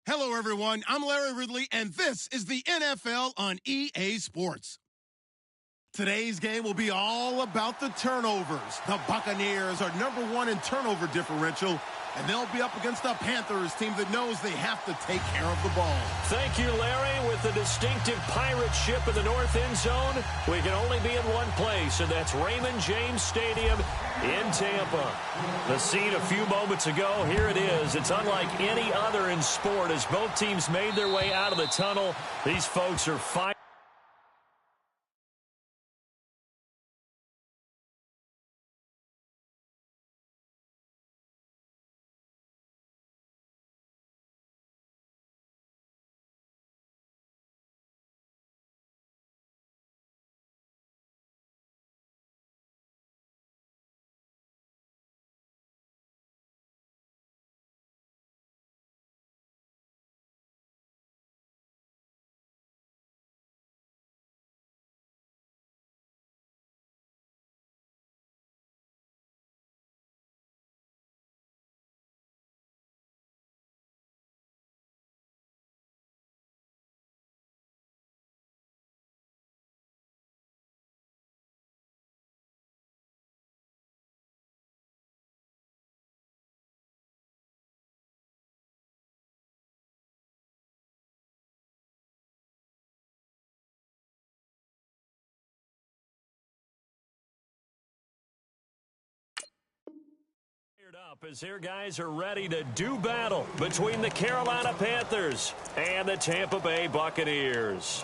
Hello, everyone. I'm Larry Ridley, and this is the NFL on EA Sports. Today's game will be all about the turnovers. The Buccaneers are #1 in turnover differential, and they'll be up against the Panthers team that knows they have to take care of the ball. Thank you, Larry. With the distinctive pirate ship in the north end zone, we can only be in one place, and that's Raymond James Stadium in Tampa. The scene a few moments ago, here it is. It's unlike any other in sport. As both teams made their way out of the tunnel, these folks are fighting. Up as their guys are ready to do battle between the Carolina Panthers and the Tampa Bay Buccaneers.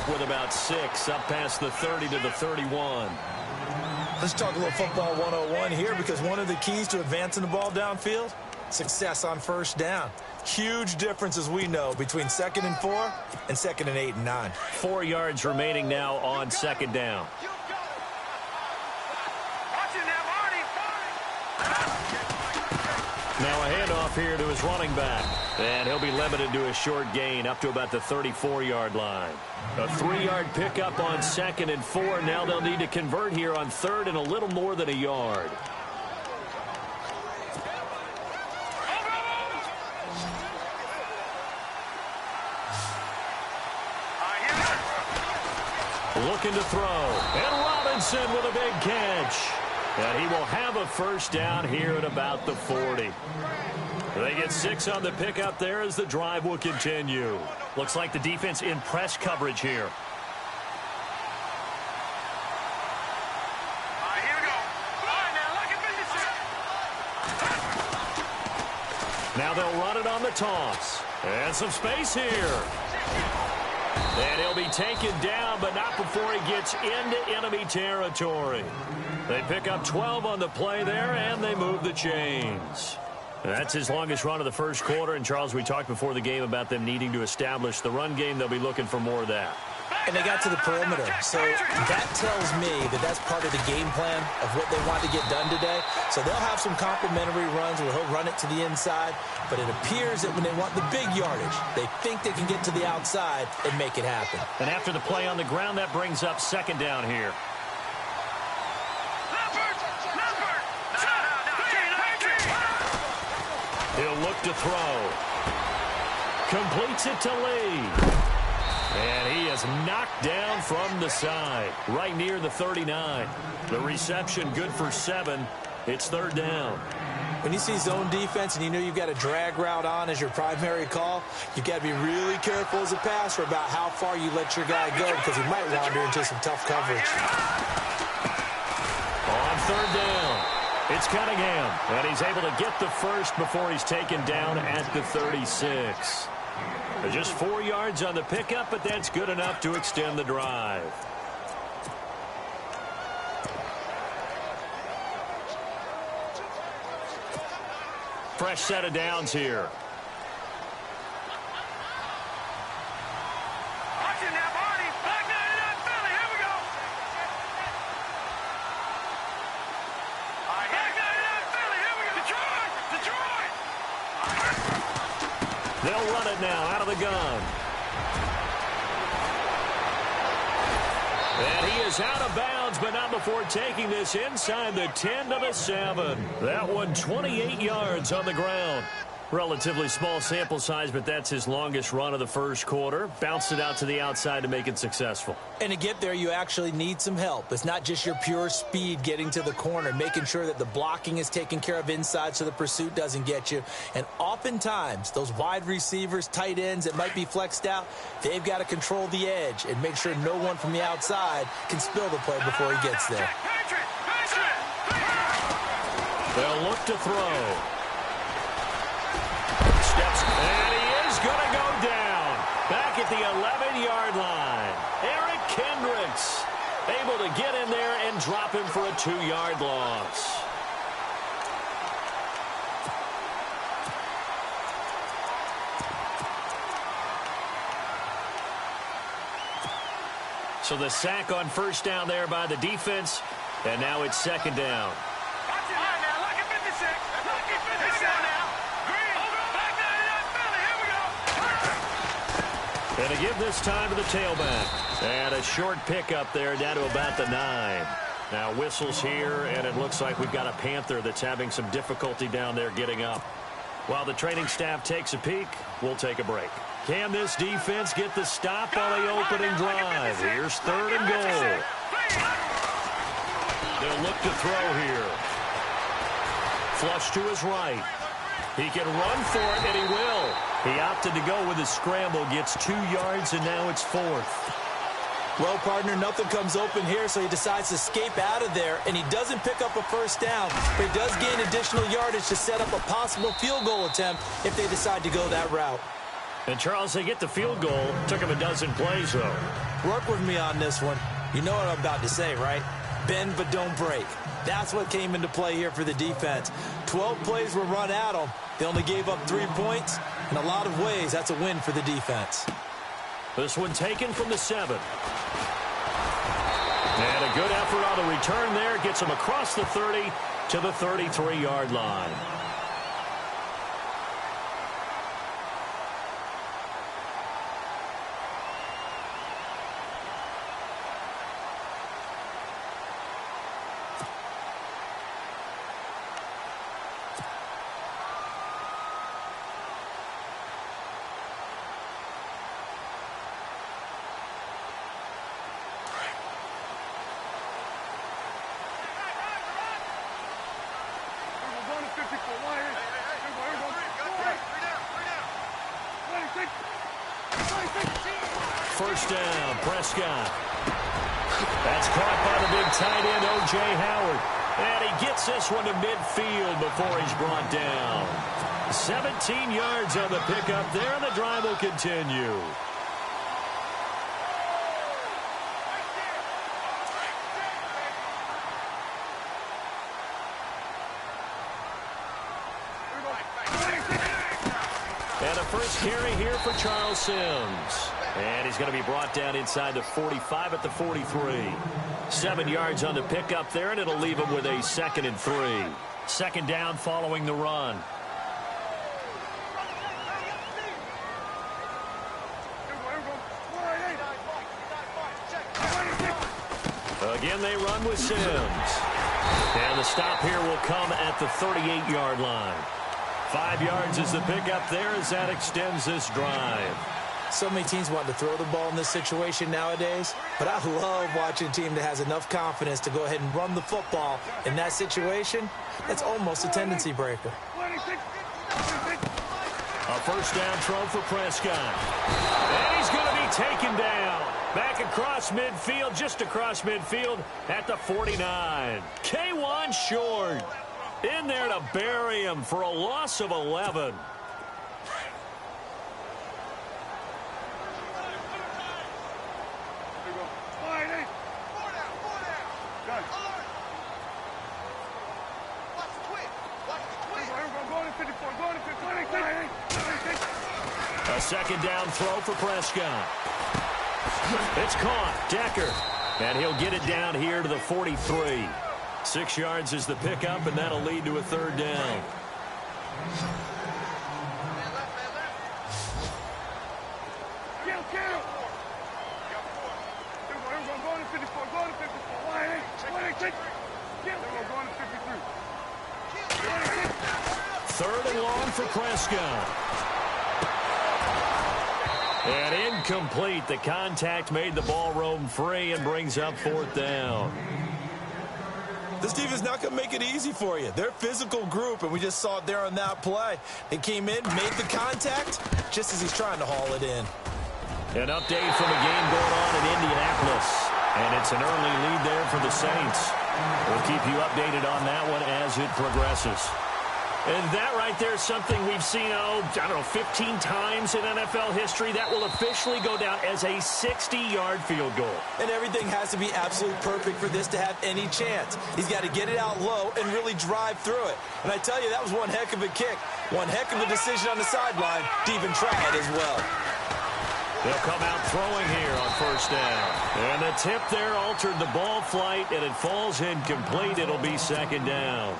With about 6 up past the 30 to the 31. Let's talk a little football 101 here, because one of the keys to advancing the ball downfield, success on first down. Huge difference, as we know, between 2nd and 4 and 2nd and 8 and 9. 4 yards remaining now on 2nd down. Now a handoff here to his running back. And he'll be limited to a short gain up to about the 34-yard line. A 3-yard pickup on 2nd and 4. Now they'll need to convert here on 3rd and a little more than a yard. Looking to throw. And Robinson with a big catch. And he will have a first down here at about the 40. They get 6 on the pickup there as the drive will continue. Looks like the defense in press coverage here. Here we go. All right, now Now they'll run it on the toss. And some space here. And he'll be taken down, but not before he gets into enemy territory. They pick up 12 on the play there, and they move the chains. That's his longest run of the first quarter. And, Charles, we talked before the game about them needing to establish the run game. They'll be looking for more of that. And they got to the perimeter. So that tells me that that's part of the game plan of what they want to get done today. So they'll have some complementary runs where he'll run it to the inside. But it appears that when they want the big yardage, they think they can get to the outside and make it happen. And after the play on the ground, that brings up 2nd down here. He'll look to throw. Completes it to Lee. And he is knocked down from the side, right near the 39. The reception good for 7. It's 3rd down. When you see zone defense and you know you've got a drag route on as your primary call, you've got to be really careful as a passer about how far you let your guy go, because he might wander into some tough coverage. On 3rd down, it's Cunningham, and he's able to get the first before he's taken down at the 36. Just 4 yards on the pickup, but that's good enough to extend the drive. Fresh set of downs here. Watching that body. Back 99 Philly. Here we go. Back 99 Philly. Here we go. Detroit. They'll run it now out of the gun. And he is out of bounds, but not before taking this inside the 10 to the 7. That one 28 yards on the ground. Relatively small sample size, but that's his longest run of the first quarter. Bounced it out to the outside to make it successful. And to get there, you actually need some help. It's not just your pure speed getting to the corner, making sure that the blocking is taken care of inside so the pursuit doesn't get you. And oftentimes, those wide receivers, tight ends that might be flexed out, they've got to control the edge and make sure no one from the outside can spill the play before he gets there. They'll look to throw. Steps, and he is going to go down. Back at the 11-yard line. Eric Kendricks able to get in there and drop him for a 2-yard loss. So the sack on first down there by the defense, and now it's second down. And to give this time to the tailback. And a short pickup there down to about the 9. Now whistles here, and it looks like we've got a Panther that's having some difficulty down there getting up. While the training staff takes a peek, we'll take a break. Can this defense get the stop on the opening drive? Here's 3rd and goal. They'll look to throw here. Flush to his right. He can run for it, and he will. He opted to go with his scramble, gets 2 yards, and now it's 4th. Well, partner, nothing comes open here, so he decides to escape out of there, and he doesn't pick up a first down, but he does gain additional yardage to set up a possible field goal attempt if they decide to go that route. And, Charles, they get the field goal. Took him a dozen plays, though. Work with me on this one. You know what I'm about to say, right? Bend but don't break. That's what came into play here for the defense. 12 plays were run at them. They only gave up 3 points. In a lot of ways, that's a win for the defense. This one taken from the 7. And a good effort on the return there. Gets him across the 30 to the 33-yard line. First down, Prescott. That's caught by the big tight end, O.J. Howard. And he gets this one to midfield before he's brought down. 17 yards on the pickup there, and the drive will continue. And a first carry here for Charles Sims. And he's going to be brought down inside the 45 at the 43. 7 yards on the pickup there, and it'll leave him with a 2nd and 3. Second down following the run. Again, they run with Sims. And the stop here will come at the 38-yard line. 5 yards is the pickup there as that extends this drive. So many teams want to throw the ball in this situation nowadays, but I love watching a team that has enough confidence to go ahead and run the football. In that situation, that's almost a tendency breaker. A first down throw for Prescott. And he's going to be taken down. Back across midfield, just across midfield at the 49. K1 short. In there to bury him for a loss of 11. A second down throw for Prescott. It's caught. Decker. And he'll get it down here to the 43. 6 yards is the pickup, and that'll lead to a third down. Third and long for Prescott. And incomplete. The contact made the ball roam free and brings up fourth down. This defense is not going to make it easy for you. They're a physical group, and we just saw it there on that play. They came in, made the contact, just as he's trying to haul it in. An update from a game going on in Indianapolis. And it's an early lead there for the Saints. We'll keep you updated on that one as it progresses. And that right there is something we've seen, 15 times in NFL history. That will officially go down as a 60-yard field goal. And everything has to be absolutely perfect for this to have any chance. He's got to get it out low and really drive through it. And I tell you, that was one heck of a kick. One heck of a decision on the sideline to even try it as well. They'll come out throwing here on first down. And the tip there altered the ball flight, and it falls incomplete. It'll be second down.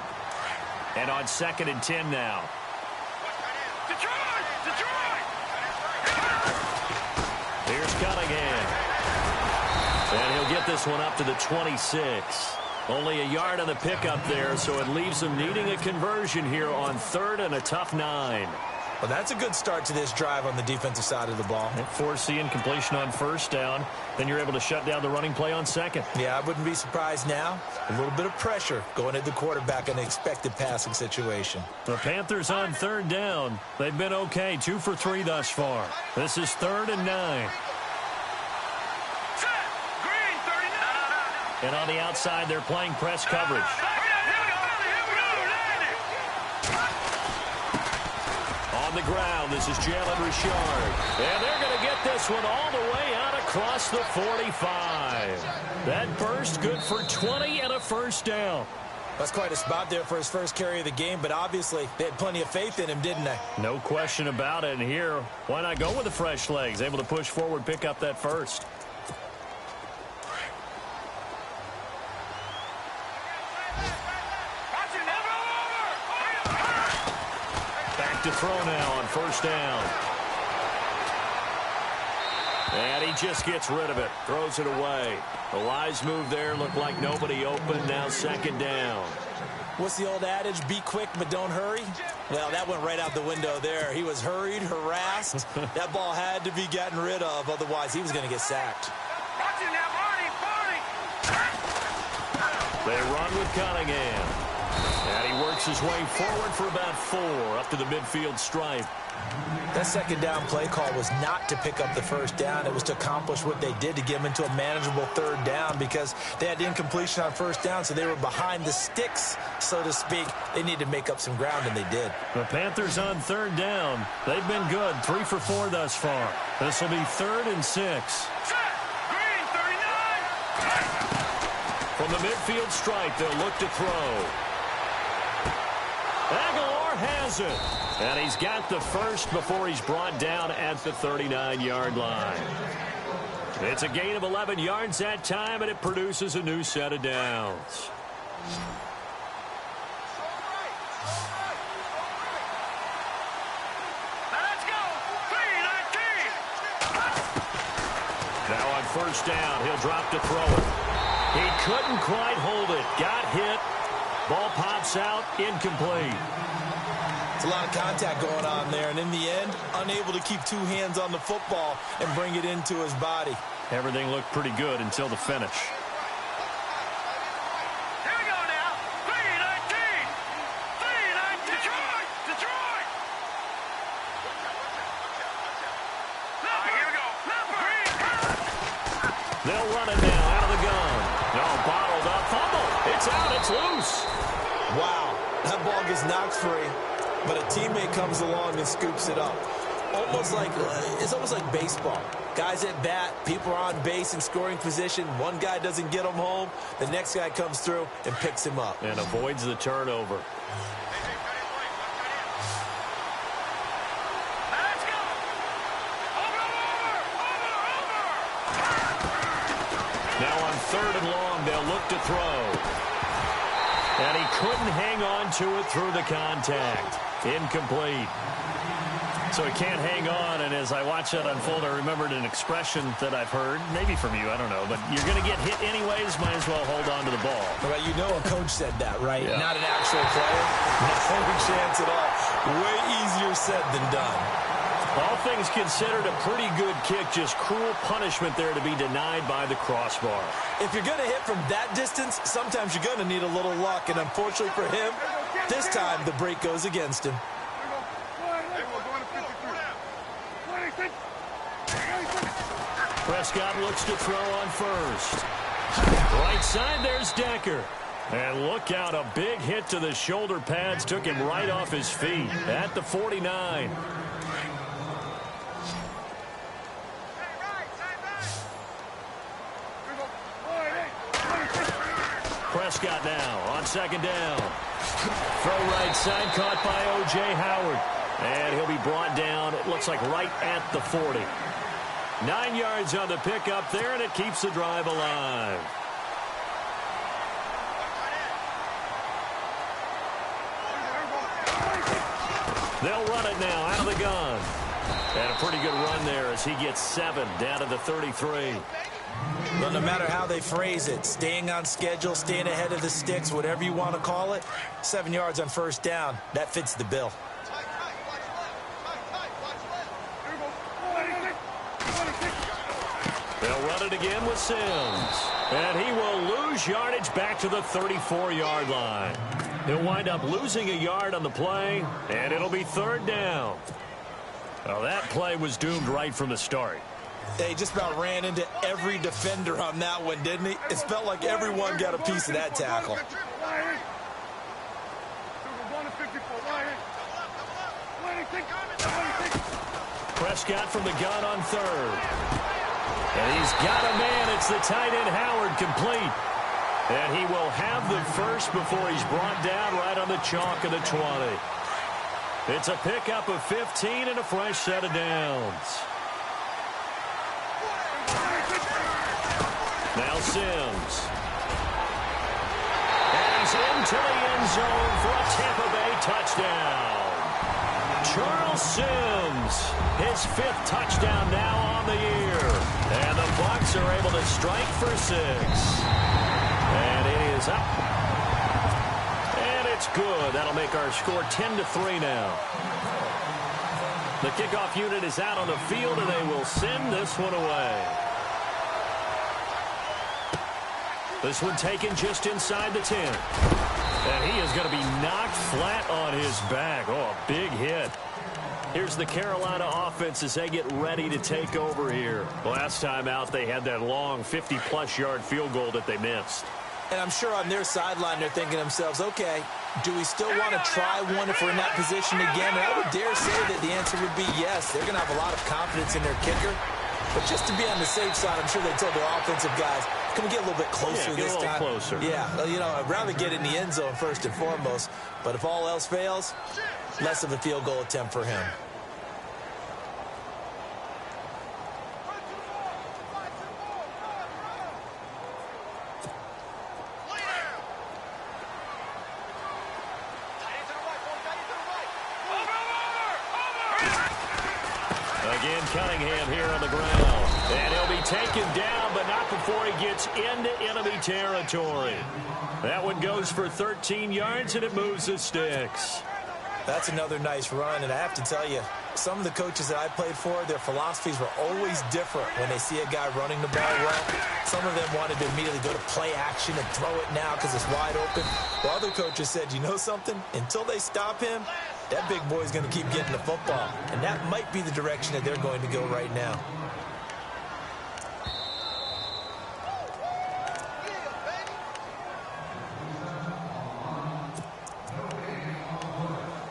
And on 2nd and 10 now. Detroit! Here's Cunningham. And he'll get this one up to the 26. Only a yard on the pickup there, so it leaves them needing a conversion here on 3rd and a tough 9. Well, that's a good start to this drive on the defensive side of the ball. Force the incompletion on first down. Then you're able to shut down the running play on 2nd. Yeah, I wouldn't be surprised now. A little bit of pressure going at the quarterback in an expected passing situation. The Panthers on 3rd down. They've been okay, 2 for 3 thus far. This is 3rd and 9. Set. Green, 39. And on the outside, they're playing press coverage. On the ground, this is Jalen Richard. And they're going to get this one all the way out across the 45. That burst good for 20 and a first down. That's quite a spot there for his first carry of the game, but obviously they had plenty of faith in him, didn't they? No question about it. And here, why not go with the fresh legs? Able to push forward, pick up that first. Back to throw now on first down. And he just gets rid of it. Throws it away. The wise move there. Looked like nobody open. Now 2nd down. What's the old adage? Be quick, but don't hurry. Well, that went right out the window there. He was hurried, harassed. That ball had to be gotten rid of. Otherwise, he was going to get sacked. Watch it now, Barney. They run with Cunningham. And he works his way forward for about 4 up to the midfield stripe. That 2nd down play call was not to pick up the first down. It was to accomplish what they did to get them into a manageable 3rd down because they had incompletion on first down, so they were behind the sticks, so to speak. They needed to make up some ground, and they did. The Panthers on 3rd down. They've been good, 3 for 4 thus far. This will be 3rd and 6. Set. Green, 39. From the midfield stripe, they'll look to throw. Aguilar has it. And he's got the first before he's brought down at the 39-yard line. It's a gain of 11 yards that time, and it produces a new set of downs. Let's go. 3-19. Now on first down, he'll drop to throw it. He couldn't quite hold it. Got hit. Ball pops out, incomplete. It's a lot of contact going on there, and in the end, unable to keep 2 hands on the football and bring it into his body. Everything looked pretty good until the finish. Here we go now. 3-19. 3-19. Detroit. Here we go. They'll run it now out of the gun. No, bottled up. Fumble. It's out. It's loose. Wow, that ball gets knocked free, but a teammate comes along and scoops it up. It's almost like baseball. Guys at bat, people are on base in scoring position. One guy doesn't get him home. The next guy comes through and picks him up. And avoids the turnover. Let's go. 3rd and long. They'll look to throw. And he couldn't hang on to it through the contact. Incomplete. So he can't hang on, and as I watch that unfold, I remembered an expression that I've heard, maybe from you, I don't know, but you're going to get hit anyways, might as well hold on to the ball. Well, you know a coach said that, right? Yeah. Not an actual player. No chance at all. Way easier said than done. All things considered, a pretty good kick, just cruel punishment there to be denied by the crossbar. If you're going to hit from that distance, sometimes you're going to need a little luck, and unfortunately for him, this time the break goes against him. Prescott looks to throw on first. Right side, there's Decker. And look out, a big hit to the shoulder pads took him right off his feet at the 49. Prescott now on 2nd down. Throw right side, caught by O.J. Howard. And he'll be brought down, it looks like right at the 40. 9 yards on the pickup there, and it keeps the drive alive. They'll run it now out of the gun. And a pretty good run there as he gets 7 down to the 33. Well, no matter how they phrase it, staying on schedule, staying ahead of the sticks, whatever you want to call it, 7 yards on 1st down, that fits the bill. They'll run it again with Sims. And he will lose yardage back to the 34-yard line. He'll wind up losing a yard on the play, and it'll be 3rd down. Well, that play was doomed right from the start. They just about ran into every defender on that one, didn't he? It felt like everyone got a piece of that tackle. Prescott from the gun on 3rd. And he's got a man. It's the tight end Howard, complete. And he will have the first before he's brought down right on the chalk of the 20. It's a pickup of 15 and a fresh set of downs. Now Sims. And he's into the end zone for a Tampa Bay touchdown. Charles Sims, his 5th touchdown now on the year. And the Bucs are able to strike for 6. And it is up. And it's good. That'll make our score 10-3 now. The kickoff unit is out on the field, and they will send this one away. This one taken just inside the 10. And he is going to be knocked flat on his back. Oh, a big hit. Here's the Carolina offense as they get ready to take over here. Last time out, they had that long 50-plus yard field goal that they missed. And I'm sure on their sideline they're thinking to themselves, okay, do we still want to try one if we're in that position again? And I would dare say that the answer would be yes. They're going to have a lot of confidence in their kicker. But just to be on the safe side, I'm sure they told their offensive guys, can we get a little bit closer this time? Closer. Yeah, well, you know, I'd rather get in the end zone first and foremost. But if all else fails, less of a field goal attempt for him. Again, Cunningham here on the ground. And he'll be taken down, but not before he gets into enemy territory. That one goes for 13 yards, and it moves the sticks. That's another nice run, and I have to tell you, some of the coaches that I played for, their philosophies were always different when they see a guy running the ball well. Some of them wanted to immediately go to play action and throw it now because it's wide open. While other coaches said, you know something? Until they stop him, that big boy's going to keep getting the football. And that might be the direction that they're going to go right now.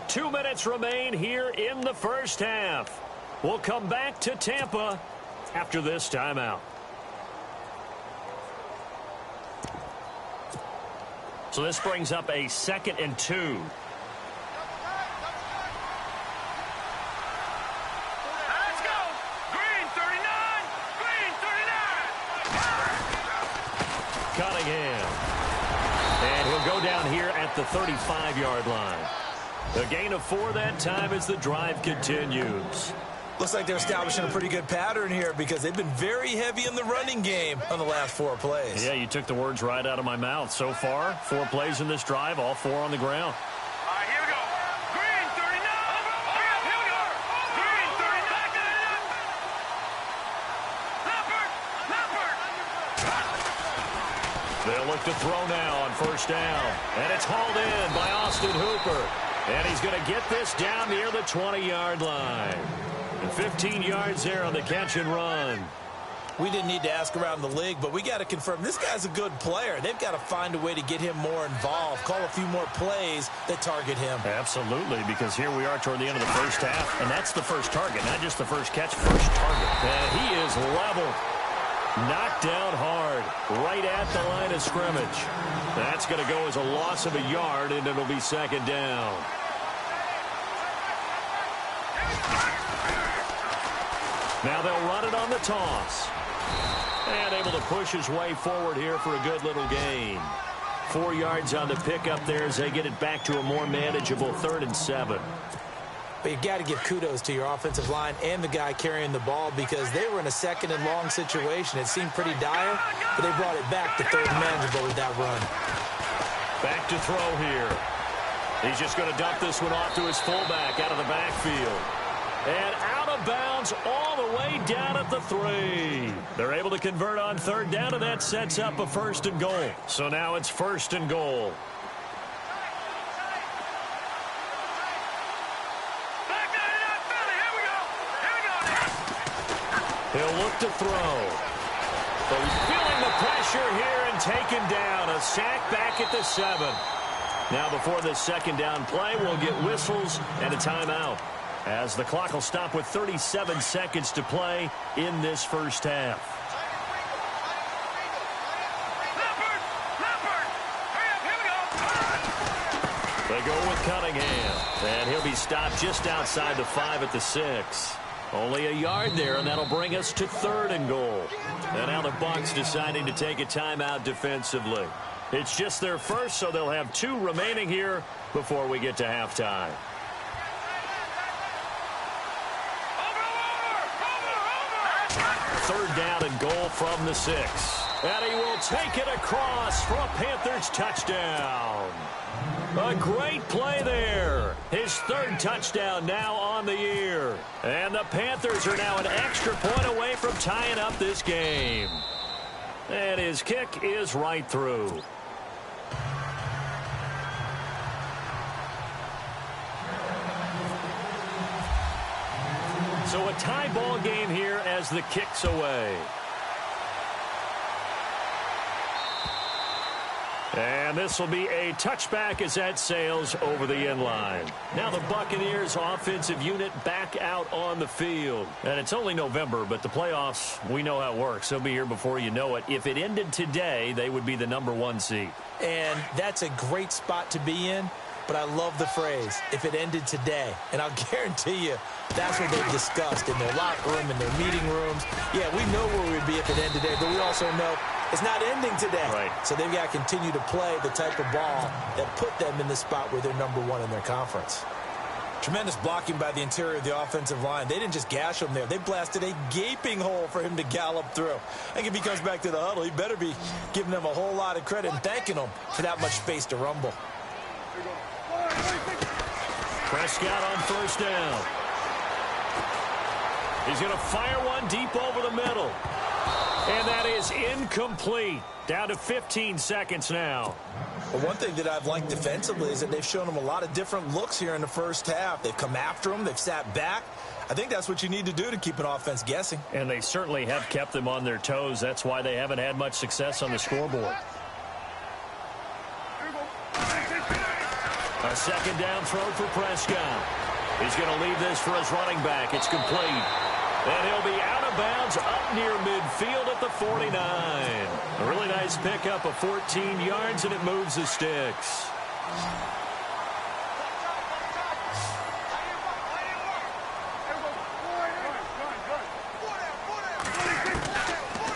Two minutes remain here in the first half. We'll come back to Tampa after this timeout. So this brings up a 2nd and 2. Let's go. Green 39. Green 39. Cunningham. And he'll go down here at the 35-yard line. A gain of 4 that time as the drive continues. Looks like they're establishing a pretty good pattern here because they've been very heavy in the running game on the last 4 plays. Yeah, you took the words right out of my mouth. So far, 4 plays in this drive, all 4 on the ground. All right, here we go. Green 39. Here we go. Green 39. Leopard. They'll look to throw now on first down. And it's hauled in by Austin Hooper. And he's going to get this down near the 20-yard line. And 15 yards there on the catch and run. We didn't need to ask around the league, but we got to confirm this guy's a good player. They've got to find a way to get him more involved, call a few more plays that target him. Absolutely, because here we are toward the end of the first half, and that's the first target, not just the first catch, first target. And he is leveled. Knocked down hard, right at the line of scrimmage. That's going to go as a loss of a yard, and it'll be second down. Now they'll run it on the toss. And able to push his way forward here for a good little gain. 4 yards on the pickup there as they get it back to a more manageable 3rd and 7. But you got to give kudos to your offensive line and the guy carrying the ball because they were in a 2nd and long situation. It seemed pretty dire, but they brought it back to 3rd and manageable with that run. Back to throw here. He's just going to dump this one off to his fullback out of the backfield. And out of bounds all the way down at the 3. They're able to convert on 3rd down, and that sets up a 1st and goal. So now it's 1st and goal. He'll look to throw. But he's feeling the pressure here and taken down. A sack back at the 7. Now before this 2nd down play, we'll get whistles and a timeout, as the clock will stop with 37 seconds to play in this first half. They go with Cunningham, and he'll be stopped just outside the 5 at the 6. Only a yard there, and that'll bring us to 3rd and goal. And now the Bucs deciding to take a timeout defensively. It's just their first, so they'll have 2 remaining here before we get to halftime. Third down and goal from the 6. And he will take it across for a Panthers touchdown. A great play there. His 3rd touchdown now on the year. And the Panthers are now an extra point away from tying up this game. And his kick is right through. So a tie ball game here as the kick's away. And this will be a touchback as that sails over the end line. Now the Buccaneers offensive unit back out on the field. And it's only November, but the playoffs, we know how it works. They'll be here before you know it. If it ended today, they would be the #1 seed. And that's a great spot to be in. But I love the phrase, if it ended today. And I'll guarantee you, that's what they've discussed in their locker room, in their meeting rooms. Yeah, we know where we'd be if it ended today, but we also know it's not ending today. Right. So they've got to continue to play the type of ball that put them in the spot where they're #1 in their conference. Tremendous blocking by the interior of the offensive line. They didn't just gash him there. They blasted a gaping hole for him to gallop through. I think if he comes back to the huddle, he better be giving them a whole lot of credit and thanking them for that much space to rumble. Prescott on first down. He's going to fire one deep over the middle. And that is incomplete. Down to 15 seconds now. Well, one thing that I've liked defensively is that they've shown them a lot of different looks here in the first half. They've come after them. They've sat back. I think that's what you need to do to keep an offense guessing. And they certainly have kept them on their toes. That's why they haven't had much success on the scoreboard. A 2nd down throw for Prescott. He's going to leave this for his running back. It's complete. And he'll be out of bounds up near midfield at the 49. A really nice pickup of 14 yards, and it moves the sticks.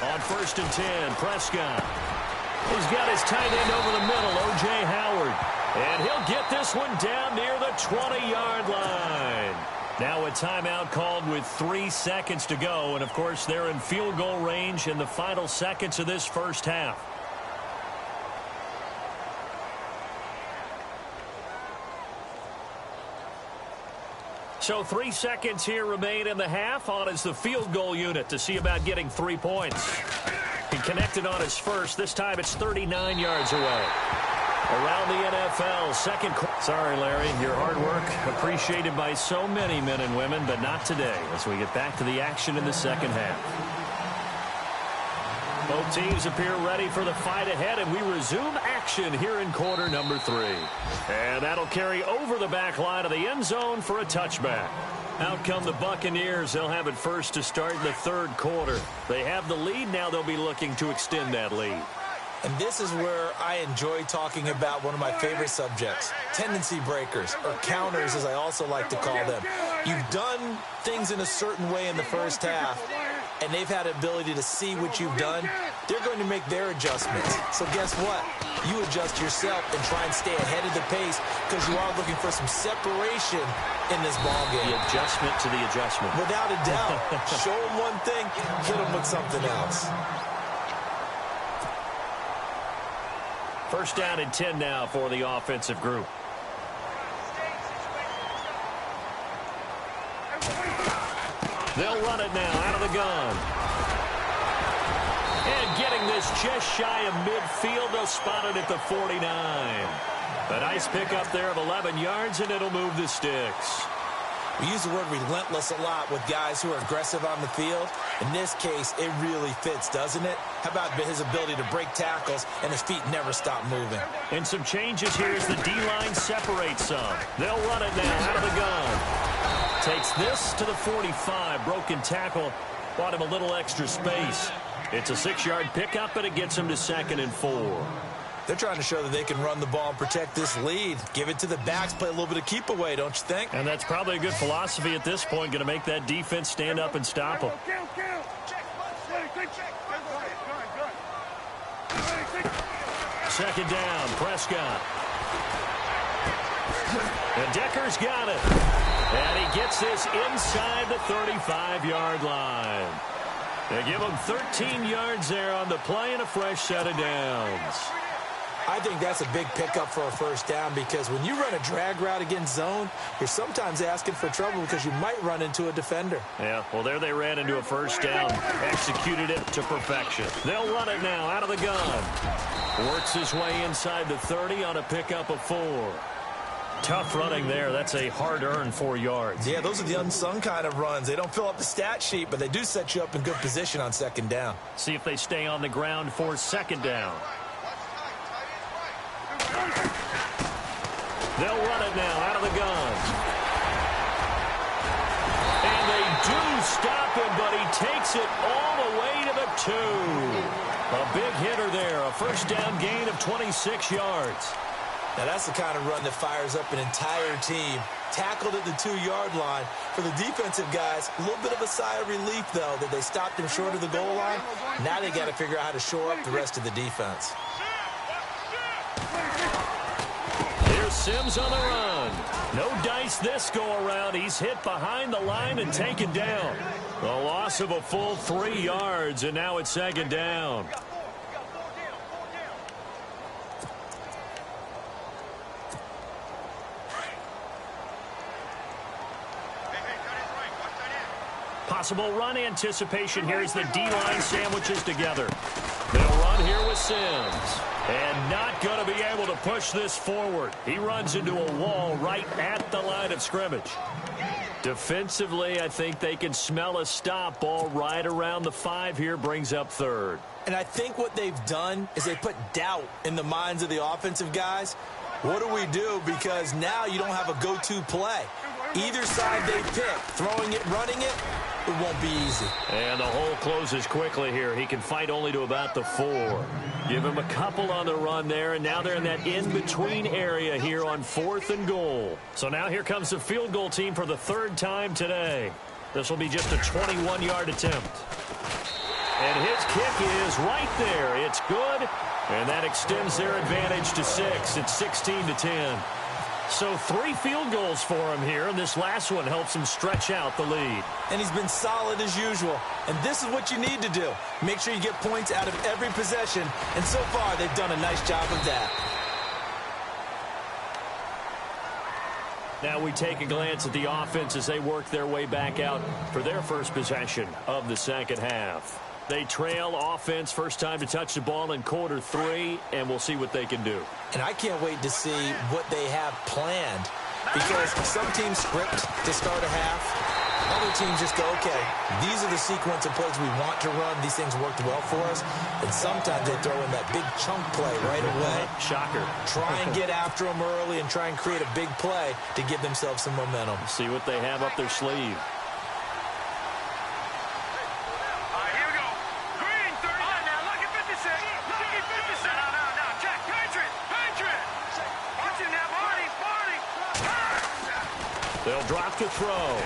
On 1st and 10, Prescott. He's got his tight end over the middle, O.J. Howard. And he'll get this one down near the 20-yard line. Now a timeout called with 3 seconds to go. And, of course, they're in field goal range in the final seconds of this first half. So 3 seconds here remain in the half. On is the field goal unit to see about getting 3 points. He connected on his first. This time it's 39 yards away. Around the NFL, Sorry, Larry, your hard work appreciated by so many men and women, but not today as we get back to the action in the second half. Both teams appear ready for the fight ahead, and we resume action here in quarter number 3. And that'll carry over the back line of the end zone for a touchback. Out come the Buccaneers. They'll have it first to start the third quarter. They have the lead. Now they'll be looking to extend that lead. And this is where I enjoy talking about one of my favorite subjects, tendency breakers, or counters as I also like to call them. You've done things in a certain way in the first half, and they've had the ability to see what you've done. They're going to make their adjustments. So guess what? You adjust yourself and try and stay ahead of the pace because you are looking for some separation in this ball game. The adjustment to the adjustment. Without a doubt. Show them one thing, hit them with something else. First down and 10 now for the offensive group. They'll run it now out of the gun. And getting this just shy of midfield, they'll spot it at the 49. A nice pickup there of 11 yards, and it'll move the sticks. We use the word relentless a lot with guys who are aggressive on the field. In this case, it really fits, doesn't it? How about his ability to break tackles and his feet never stop moving? And some changes here as the D-line separates some. They'll run it now out of the gun. Takes this to the 45. Broken tackle. Bought him a little extra space. It's a 6-yard pickup, but it gets him to 2nd and 4. They're trying to show that they can run the ball and protect this lead. Give it to the backs, play a little bit of keep away, don't you think? And that's probably a good philosophy at this point, going to make that defense stand up and stop them. Second down, Prescott. And Decker's got it. And he gets this inside the 35-yard line. They give him 13 yards there on the play and a fresh set of downs. I think that's a big pickup for a first down because when you run a drag route against zone, you're sometimes asking for trouble because you might run into a defender. Yeah, well, there they ran into a first down. Executed it to perfection. They'll run it now out of the gun. Works his way inside the 30 on a pickup of 4. Tough running there. That's a hard-earned 4 yards. Yeah, those are the unsung kind of runs. They don't fill up the stat sheet, but they do set you up in good position on second down. See if they stay on the ground for second down. They'll run it now out of the gun. And they do stop him, but he takes it all the way to the 2. A big hitter there. A first down gain of 26 yards. Now, that's the kind of run that fires up an entire team. Tackled at the 2-yard line. For the defensive guys, a little bit of a sigh of relief, though, that they stopped him short of the goal line. Now they got to figure out how to shore up the rest of the defense. Here's Sims on the run. No dice this go-around. He's hit behind the line and taken down. A loss of a full 3 yards, and now it's second down. Possible run anticipation here as the D-line sandwiches together. They'll run here with Sims. And not going to be able to push this forward. He runs into a wall right at the line of scrimmage. Defensively, I think they can smell a stop. Ball right around the 5 here, brings up third. And I think what they've done is they put doubt in the minds of the offensive guys. What do we do? Because now you don't have a go-to play. Either side they pick, throwing it, running it, it won't be easy. And the hole closes quickly here. He can fight only to about the 4. Give him a couple on the run there, and now they're in that in-between area here on 4th and goal. So now here comes the field goal team for the 3rd time today. This will be just a 21-yard attempt. And his kick is right there. It's good, and that extends their advantage to 6. It's 16-10. So 3 field goals for him here, and this last one helps him stretch out the lead. And he's been solid as usual. And this is what you need to do. Make sure you get points out of every possession. And so far, they've done a nice job of that. Now we take a glance at the offense as they work their way back out for their first possession of the second half. They trail offense first time to touch the ball in quarter 3, and we'll see what they can do. And I can't wait to see what they have planned, because some teams script to start a half. Other teams just go, okay, these are the sequence of plays we want to run. These things worked well for us. And sometimes they throw in that big chunk play right away. Shocker. Try and get after them early and try and create a big play to give themselves some momentum. See what they have up their sleeve. They'll drop to throw.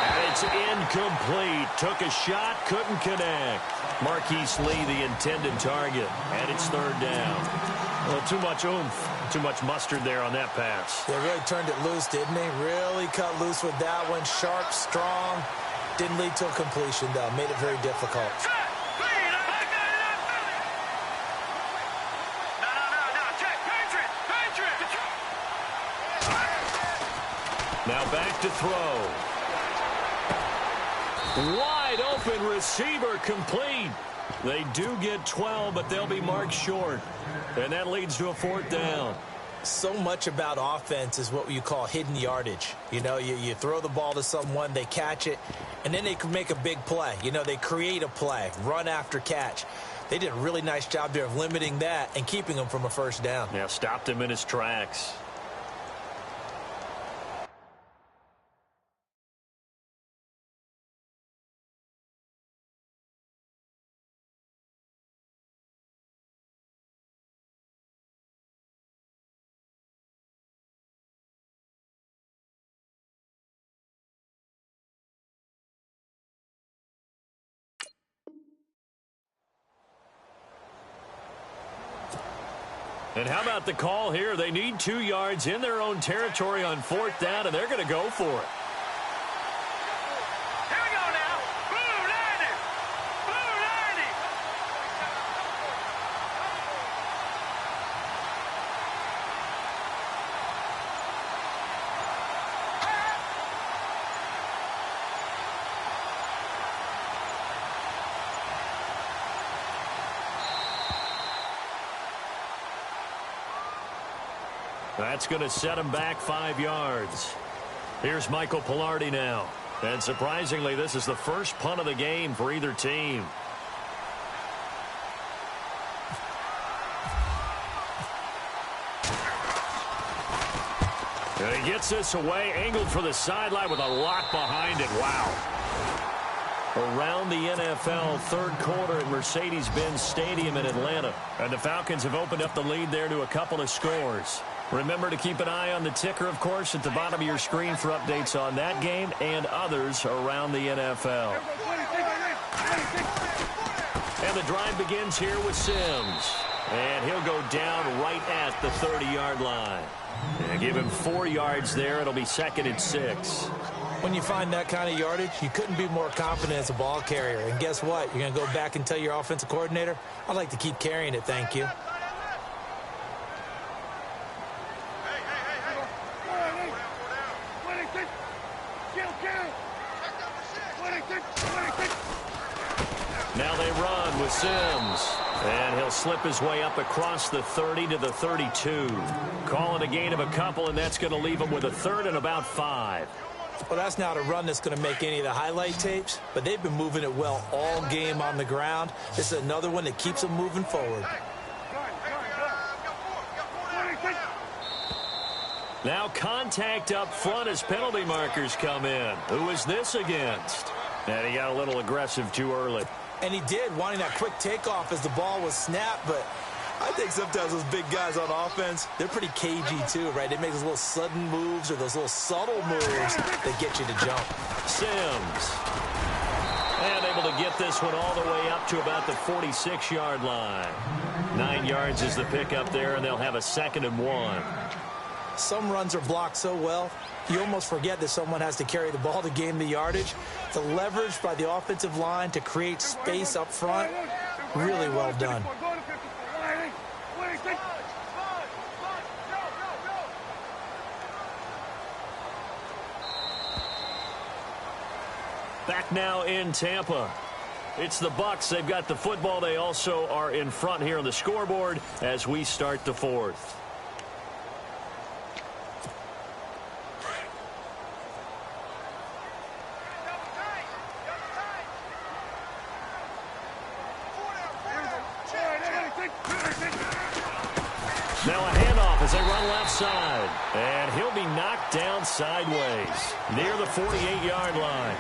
And it's incomplete. Took a shot, couldn't connect. Marquise Lee, the intended target. And it's third down. Well, too much oomph, too much mustard there on that pass. They really turned it loose, didn't they? Really cut loose with that one. Sharp, strong. Didn't lead to a completion, though. Made it very difficult. Now back to throw. Wide open receiver complete. They do get 12, but they'll be marked short. And that leads to a fourth down. So much about offense is what you call hidden yardage. You know, you throw the ball to someone, they catch it, and then they can make a big play. You know, they create a play, run after catch. They did a really nice job there of limiting that and keeping him from a first down. Yeah, stopped him in his tracks. And how about the call here? They need 2 yards in their own territory on fourth down, and they're going to go for it. Here we go now. Blue 90. Blue 90. That's going to set him back 5 yards. Here's Michael Pilardi now. And surprisingly, this is the first punt of the game for either team. And he gets this away, angled for the sideline with a lot behind it. Wow. Around the NFL, third quarter at Mercedes-Benz Stadium in Atlanta. And the Falcons have opened up the lead there to a couple of scores. Remember to keep an eye on the ticker, of course, at the bottom of your screen for updates on that game and others around the NFL. And the drive begins here with Sims. And he'll go down right at the 30-yard line. And give him 4 yards there. It'll be second and 6. When you find that kind of yardage, you couldn't be more confident as a ball carrier. And guess what? You're going to go back and tell your offensive coordinator, I'd like to keep carrying it, thank you. Now they run with Sims. And he'll slip his way up across the 30 to the 32. Call it a gain of a couple, and that's going to leave him with a third and about 5. Well, that's not a run that's going to make any of the highlight tapes, but they've been moving it well all game on the ground. This is another one that keeps them moving forward. Now contact up front as penalty markers come in. Who is this against? And he got a little aggressive too early. And he did, wanting that quick takeoff as the ball was snapped, but I think sometimes those big guys on offense, they're pretty cagey too, right? They make those little sudden moves or those little subtle moves that get you to jump. Sims. And able to get this one all the way up to about the 46-yard line. 9 yards is the pickup there, and they'll have a 2nd and 1. Some runs are blocked so well, you almost forget that someone has to carry the ball to gain the yardage. The leverage by the offensive line to create space up front, really well done. Back now in Tampa. It's the Bucs. They've got the football. They also are in front here on the scoreboard as we start the 4th. Now a handoff as they run left side. And he'll be knocked down sideways near the 48-yard line.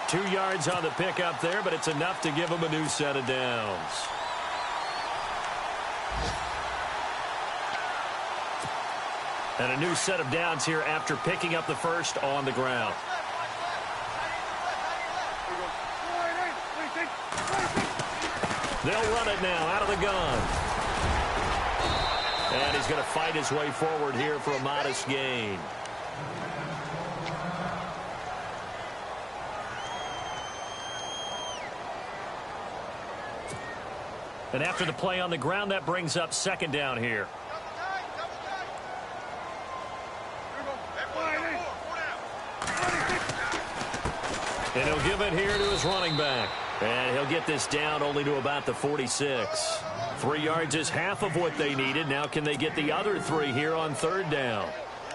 2 yards on the pickup there, but it's enough to give him a new set of downs. And a new set of downs here after picking up the first on the ground. They'll run it now out of the gun. And he's going to fight his way forward here for a modest gain. And after the play on the ground, that brings up 2nd down here. And he'll give it here to his running back. And he'll get this down only to about the 46. 3 yards is half of what they needed. Now can they get the other 3 here on 3rd down?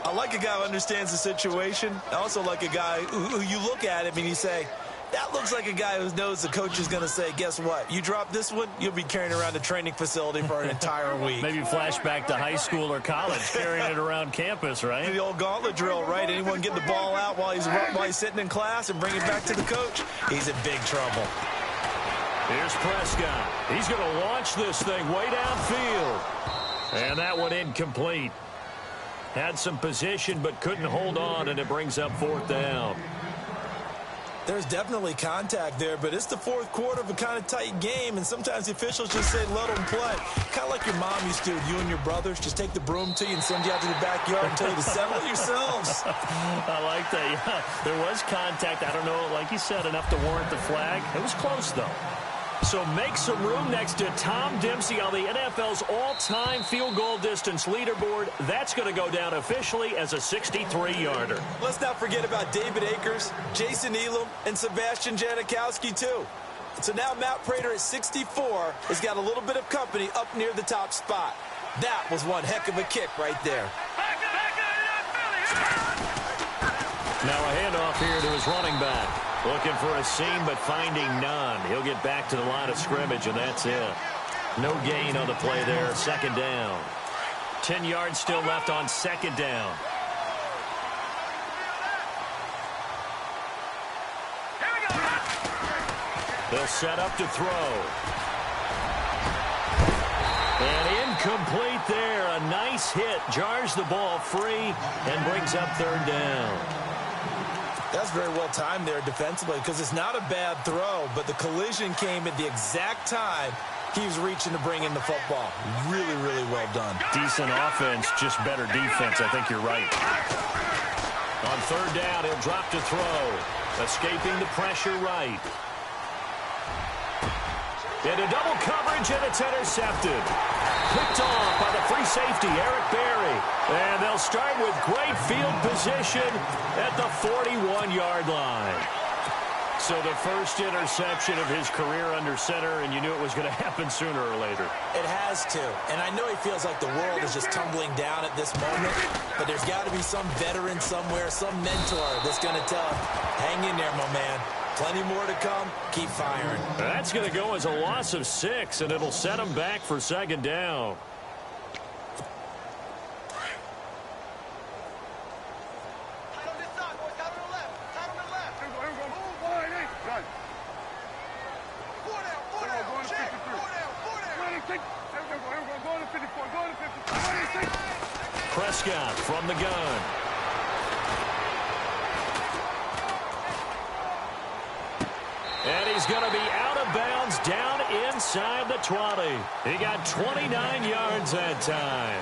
I like a guy who understands the situation. I also like a guy who you look at him and you say, that looks like a guy who knows the coach is going to say, guess what? You drop this one, you'll be carrying around the training facility for an entire week. Maybe flashback to high school or college, carrying it around campus, right? The old gauntlet drill, right? Anyone get the ball out while he's sitting in class and bring it back to the coach? He's in big trouble. Here's Prescott. He's going to launch this thing way downfield. And that one incomplete. Had some position but couldn't hold on, and it brings up 4th down. There's definitely contact there, but it's the 4th quarter of a kind of tight game, and sometimes the officials just say, let them play. Kind of like your mom used to with you and your brothers. Just take the broom to you and send you out to the backyard and tell you to settle it yourselves. I like that. Yeah, there was contact. I don't know, like you said, enough to warrant the flag. It was close, though. So make some room next to Tom Dempsey on the NFL's all-time field goal distance leaderboard. That's going to go down officially as a 63-yarder. Let's not forget about David Akers, Jason Elam, and Sebastian Janikowski, too. So now Matt Prater at 64 has got a little bit of company up near the top spot. That was one heck of a kick right there. Now a handoff here to his running back. Looking for a seam, but finding none. He'll get back to the line of scrimmage, and that's it. No gain on the play there. 2nd down. 10 yards still left on 2nd down. They'll set up to throw. And incomplete there. A nice hit. Jars the ball free and brings up 3rd down. That's very well timed there defensively because it's not a bad throw, but the collision came at the exact time he was reaching to bring in the football. Really, really well done. Decent offense, just better defense. I think you're right. On 3rd down, he'll drop to throw. Escaping the pressure right. Into double coverage, and it's intercepted. Picked off by the free safety, Eric Berry. And they'll start with great field position at the 41-yard line. So the first interception of his career under center, and you knew it was going to happen sooner or later. It has to. And I know he feels like the world is just tumbling down at this moment, but there's got to be some veteran somewhere, some mentor that's going to tell him, hang in there, my man. Plenty more to come. Keep firing. That's going to go as a loss of 6, and it'll set him back for 2nd down. Prescott from the gun. And he's going to be out of bounds down inside the 20. He got 29 yards that time.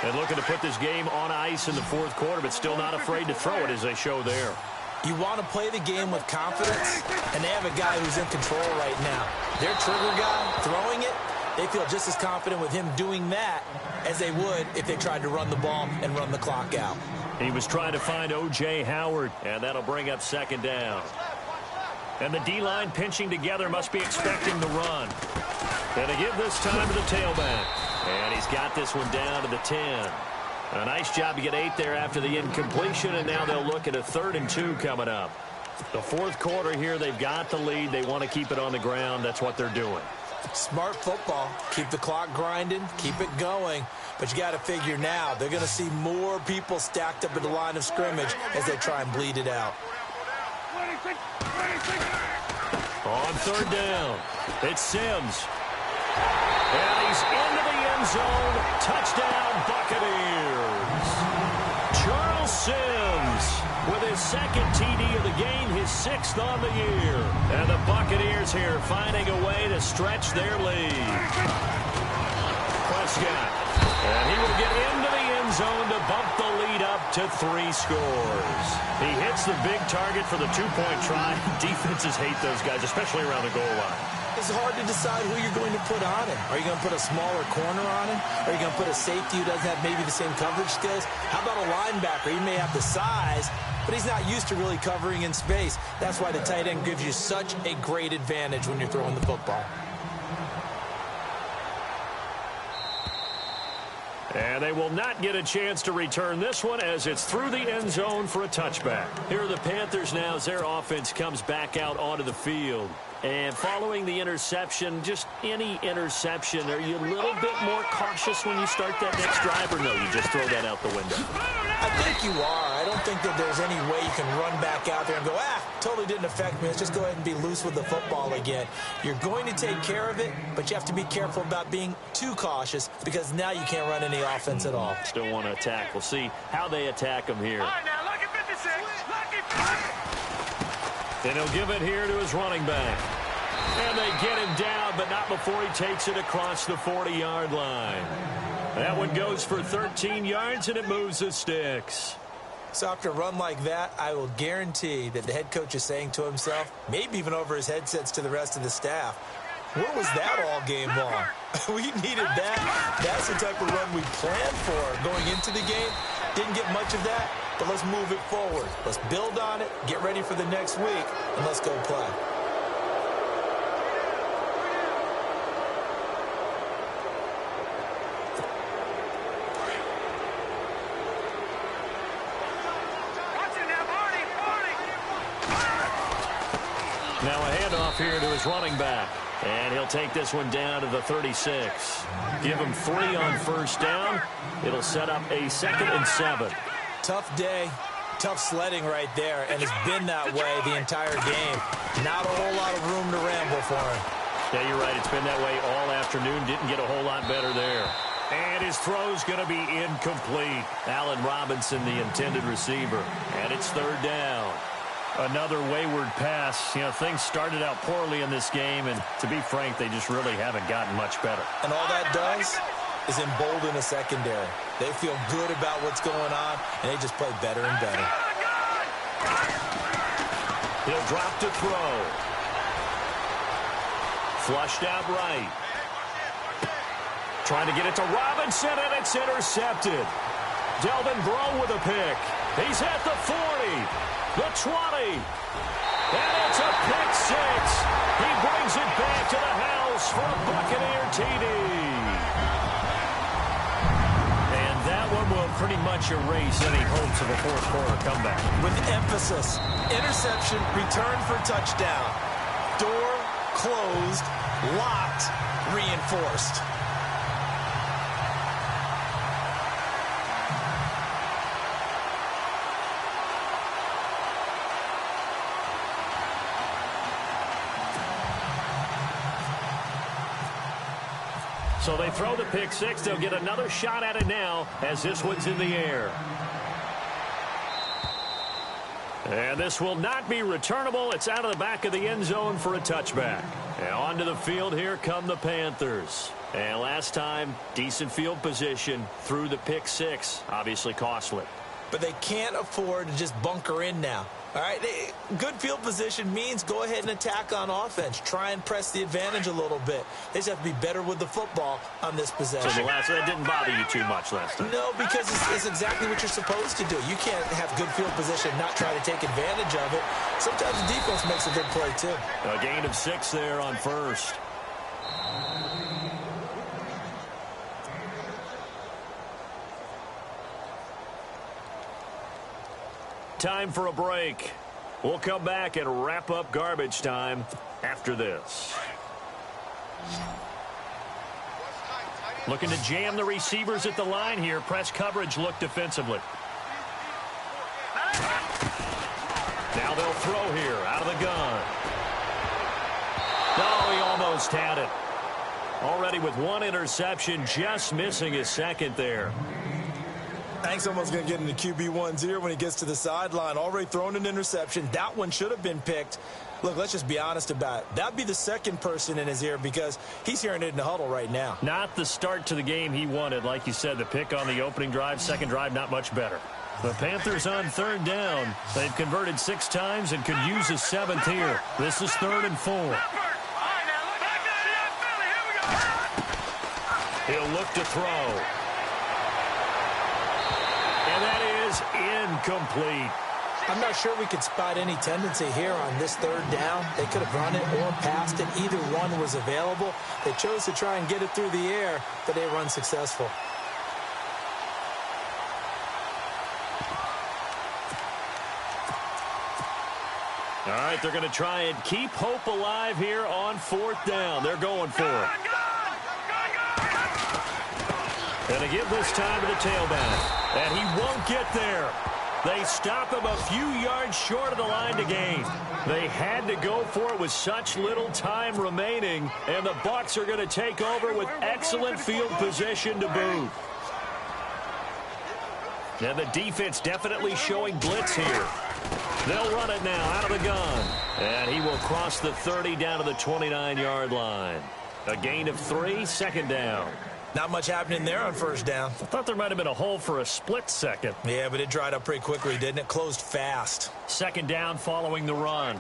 And looking to put this game on ice in the fourth quarter, but still not afraid to throw it as they show there. You want to play the game with confidence, and they have a guy who's in control right now. Their trigger guy throwing it, they feel just as confident with him doing that as they would if they tried to run the ball and run the clock out. He was trying to find O.J. Howard, and that'll bring up second down. And the D-line pinching together must be expecting the run. And to give this time to the tailback. And he's got this one down to the 10. A nice job to get 8 there after the incompletion, and now they'll look at a 3rd and 2 coming up. The fourth quarter here, they've got the lead. They want to keep it on the ground. That's what they're doing. Smart football. Keep the clock grinding. Keep it going. But you got to figure now, they're going to see more people stacked up at the line of scrimmage as they try and bleed it out. On 3rd down, it's Sims. And he's into the end zone. Touchdown, Buccaneers. Charles Sims with his 2nd TD of the game, his 6th on the year. And the Buccaneers here finding a way to stretch their lead. Prescott. And he will get into the end zone to bump the lead up to 3 scores. He hits the big target for the 2-point try. Defenses hate those guys, especially around the goal line. It's hard to decide who you're going to put on him. Are you going to put a smaller corner on him? Are you going to put a safety who doesn't have maybe the same coverage skills? How about a linebacker? He may have the size, but he's not used to really covering in space. That's why the tight end gives you such a great advantage when you're throwing the football. And they will not get a chance to return this one as it's through the end zone for a touchback. Here are the Panthers now as their offense comes back out onto the field. And following the interception, just any interception, are you a little bit more cautious when you start that next drive, or no, you just throw that out the window? I think you are. I don't think that there's any way you can run back out there and go, totally didn't affect me. Let's just go ahead and be loose with the football again. You're going to take care of it, but you have to be careful about being too cautious because now you can't run any offense at all. Still want to attack. We'll see how they attack them here. All right, now, lucky 56. Lucky. And he'll give it here to his running back. And they get him down, but not before he takes it across the 40-yard line. That one goes for 13 yards, and it moves the sticks. So after a run like that, I will guarantee that the head coach is saying to himself, maybe even over his headsets to the rest of the staff, where was that all game long? We needed that. That's the type of run we planned for going into the game. Didn't get much of that, but let's move it forward. Let's build on it, get ready for the next week, and let's go play. Now a handoff here to his running back. And he'll take this one down to the 36. Give him 3 on 1st down. It'll set up a 2nd and 7. Tough day, tough sledding right there, and it's been that way the entire game. Not a whole lot of room to ramble for him. Yeah, you're right. It's been that way all afternoon. Didn't get a whole lot better there. And his throw's going to be incomplete. Allen Robinson, the intended receiver. And it's 3rd down. Another wayward pass. You know, things started out poorly in this game, and to be frank, they just really haven't gotten much better. And all that does is embolden a secondary. They feel good about what's going on, and they just play better and better. He'll drop to throw. Flushed out right. Trying to get it to Robinson, and it's intercepted. Delvin Breaux with a pick. He's at the 40. The 20. And it's a pick 6. He brings it back to the house for a Buccaneer TD. And that one will pretty much erase any hopes of a fourth quarter comeback. With emphasis, interception, return for touchdown. Door closed, locked, reinforced. So they throw the pick 6. They'll get another shot at it now as this one's in the air. And this will not be returnable. It's out of the back of the end zone for a touchback. And onto the field, here come the Panthers. And last time, decent field position through the pick six. Obviously costly. But they can't afford to just bunker in now. All right, good field position means go ahead and attack on offense. Try and press the advantage a little bit. They just have to be better with the football on this possession. So that didn't bother you too much last time? No, because it's exactly what you're supposed to do. You can't have good field position and not try to take advantage of it. Sometimes the defense makes a good play, too. A gain of 6 there on first. Time for a break. We'll come back and wrap up garbage time after this. Looking to jam the receivers at the line here. Press coverage look defensively. Now they'll throw here out of the gun. Oh, he almost had it. Already with 1 interception, just missing his second there. I think someone's going to get into QB1's ear when he gets to the sideline. Already thrown an interception. That one should have been picked. Look, let's just be honest about it. That'd be the second person in his ear because he's hearing it in the huddle right now. Not the start to the game he wanted. Like you said, the pick on the opening drive, second drive, not much better. The Panthers on 3rd down. They've converted 6 times and could use a 7th here. This is 3rd and 4. He'll look to throw. And that is incomplete. I'm not sure we could spot any tendency here on this 3rd down. They could have run it or passed it. Either one was available. They chose to try and get it through the air, but they were unsuccessful. All right, they're going to try and keep hope alive here on 4th down. They're going for it. And to give this time to the tailback. And he won't get there. They stop him a few yards short of the line to gain. They had to go for it with such little time remaining. And the Bucs are going to take over with excellent field position to boot. And the defense definitely showing blitz here. They'll run it now out of the gun. And he will cross the 30 down to the 29-yard line. A gain of 3, 2nd down. Not much happening there on 1st down. I thought there might have been a hole for a split second. Yeah, but it dried up pretty quickly, didn't it? Closed fast. 2nd down following the run.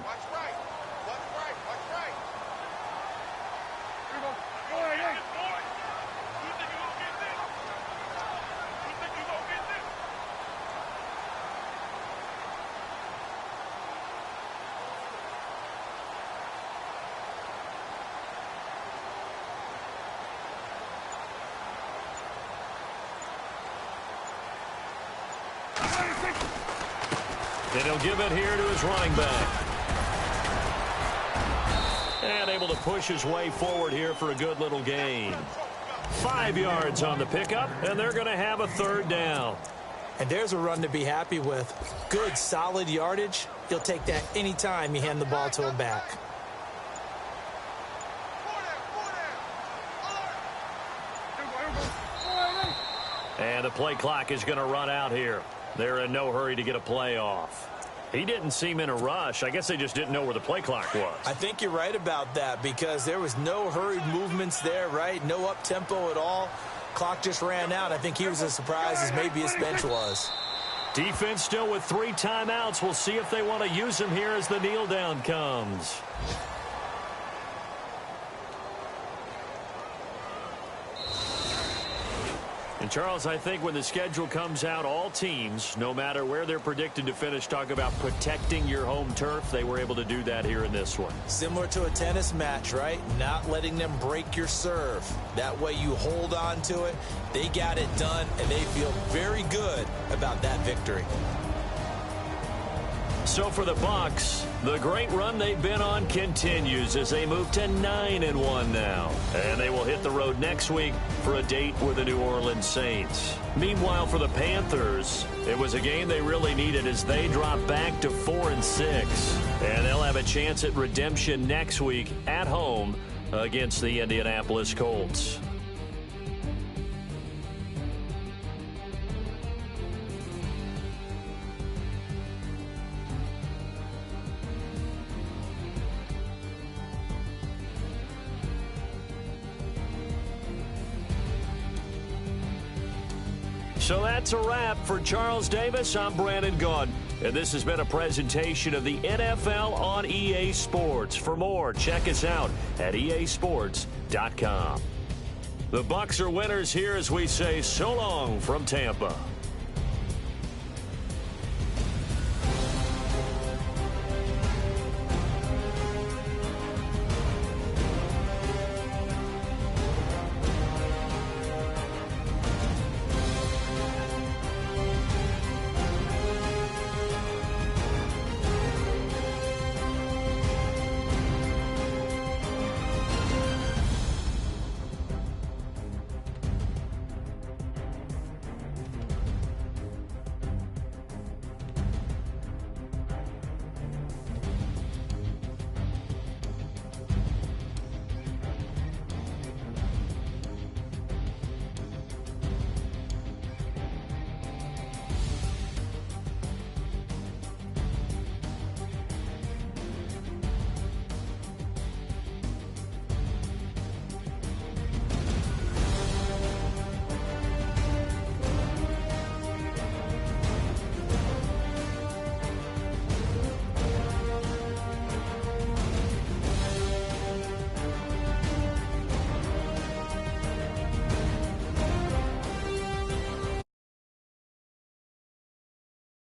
And he'll give it here to his running back. And able to push his way forward here for a good little gain. 5 yards on the pickup, and they're going to have a 3rd down. And there's a run to be happy with. Good, solid yardage. He'll take that anytime you hand the ball to him back. And the play clock is going to run out here. They're in no hurry to get a play off. He didn't seem in a rush. I guess they just didn't know where the play clock was. I think you're right about that because there was no hurried movements there, right? No up-tempo at all. Clock just ran out. I think he was as surprised as maybe his bench was. Defense still with 3 timeouts. We'll see if they want to use them here as the kneel down comes. And, Charles, I think when the schedule comes out, all teams, no matter where they're predicted to finish, talk about protecting your home turf. They were able to do that here in this one. Similar to a tennis match, right? Not letting them break your serve. That way you hold on to it. They got it done, and they feel very good about that victory. So for the Bucs, the great run they've been on continues as they move to 9-1 now. And they will hit the road next week for a date with the New Orleans Saints. Meanwhile, for the Panthers, it was a game they really needed as they drop back to 4-6. And they'll have a chance at redemption next week at home against the Indianapolis Colts. So that's a wrap. For Charles Davis, I'm Brandon Gaudin. And this has been a presentation of the NFL on EA Sports. For more, check us out at easports.com. The Bucs are winners here as we say so long from Tampa.